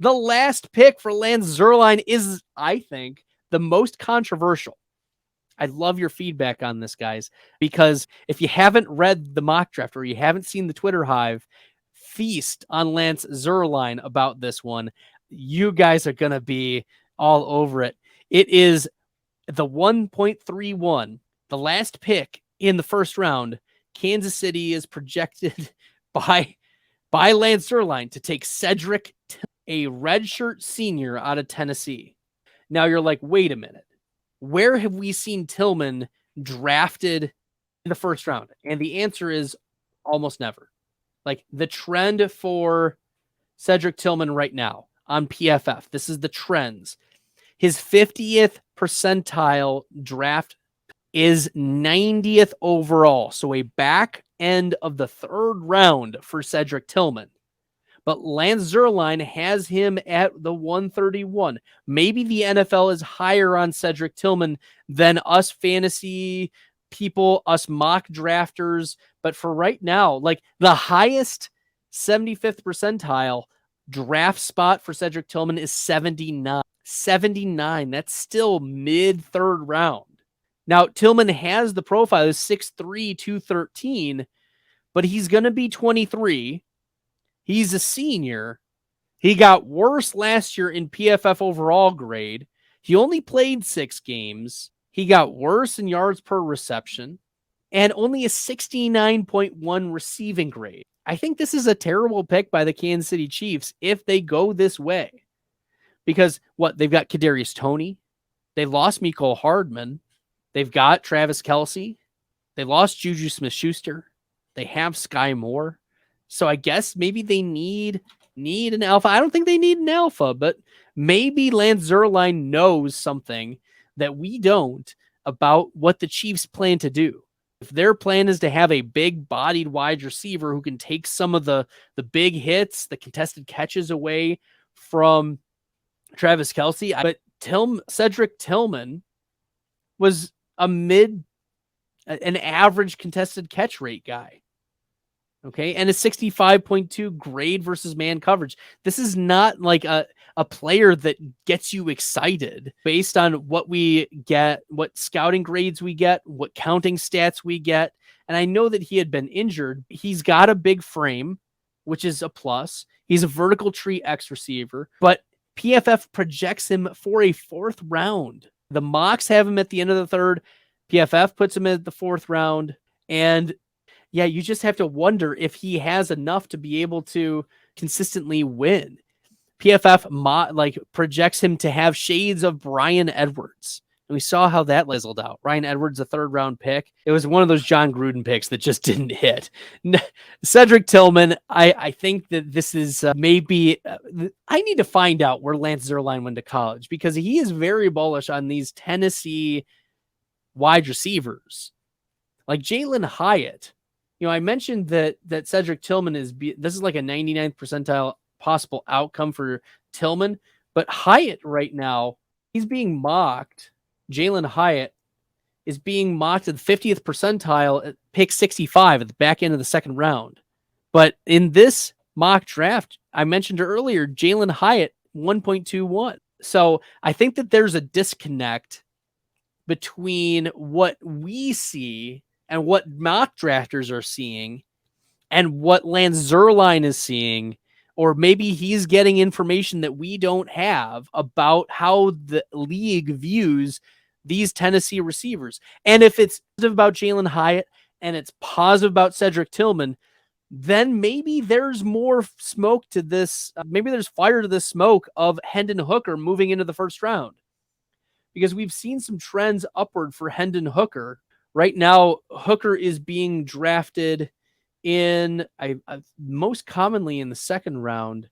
The last pick for Lance Zierlein is, I think, the most controversial. I love your feedback on this, guys, because if you haven't read the mock draft or you haven't seen the Twitter hive, feast on Lance Zierlein about this one. You guys are going to be all over it. It is the 1.31, the last pick in the first round. Kansas City is projected by Lance Zierlein to take Cedrick, a redshirt senior out of Tennessee. Now you're like, wait a minute. Where have we seen Tillman drafted in the first round? And the answer is almost never. Like the trend for Cedrick Tillman right now on PFF, this is the trends. His 50th percentile draft is 90th overall. So a back end of the third round for Cedrick Tillman. But Lance Zierlein has him at the 131. Maybe the NFL is higher on Cedrick Tillman than us fantasy people, us mock drafters. But for right now, like the highest 75th percentile draft spot for Cedrick Tillman is 79. 79. That's still mid third round. Now, Tillman has the profile of 6'3", 213, but he's going to be 23. He's a senior. He got worse last year in PFF overall grade. He only played 6 games. He got worse in yards per reception and only a 69.1 receiving grade. I think this is a terrible pick by the Kansas City Chiefs if they go this way. Because they've got Kadarius Toney. They lost Mecole Hardman. They've got Travis Kelce. They lost Juju Smith-Schuster. They have Sky Moore. So I guess maybe they need an alpha. I don't think they need an alpha, but maybe Lance Zierlein knows something that we don't about what the Chiefs plan to do. If their plan is to have a big-bodied wide receiver who can take some of the big hits, the contested catches away from Travis Kelce, but Cedrick Tillman was an average contested catch rate guy. Okay, and a 65.2 grade versus man coverage. This is not like a player that gets you excited based on what we get, what scouting grades we get, what counting stats we get. And I know that he had been injured. He's got a big frame, which is a plus. He's a vertical tree X receiver, but PFF projects him for a 4th round. The mocks have him at the end of the 3rd. PFF puts him at the 4th round. And yeah, you just have to wonder if he has enough to be able to consistently win. PFF projects him to have shades of Bryan Edwards. And we saw how that lizzled out. Bryan Edwards, a 3rd round pick. It was one of those John Gruden picks that just didn't hit. Cedrick Tillman, I think that this is maybe... I need to find out where Lance Zierlein went to college because he is very bullish on these Tennessee wide receivers. Like Jalen Hyatt. I mentioned that Cedrick Tillman this is like a 99th percentile possible outcome for Tillman, but Hyatt right now, he's being mocked. Jalen Hyatt is being mocked at the 50th percentile at pick 65 at the back end of the 2nd round. But in this mock draft, I mentioned earlier, Jalen Hyatt 1.21. So I think that there's a disconnect between what we see and what mock drafters are seeing and what Lance Zierlein is seeing, or maybe he's getting information that we don't have about how the league views these Tennessee receivers. And if it's positive about Jalen Hyatt and it's positive about Cedrick Tillman, then maybe there's more smoke to this. Maybe there's fire to the smoke of Hendon Hooker moving into the 1st round, because we've seen some trends upward for Hendon Hooker. Right now, Hooker is being drafted in most commonly in the 2nd round.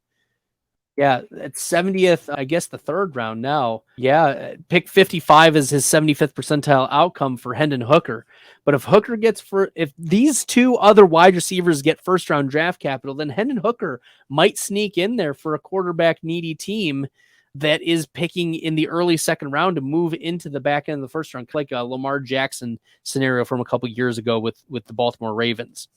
Yeah, at 70th, I guess the 3rd round now. Yeah, pick 55 is his 75th percentile outcome for Hendon Hooker. But if these 2 other wide receivers get 1st round draft capital, then Hendon Hooker might sneak in there for a quarterback needy team that is picking in the early 2nd round to move into the back end of the 1st round, like a Lamar Jackson scenario from a couple years ago with the Baltimore Ravens.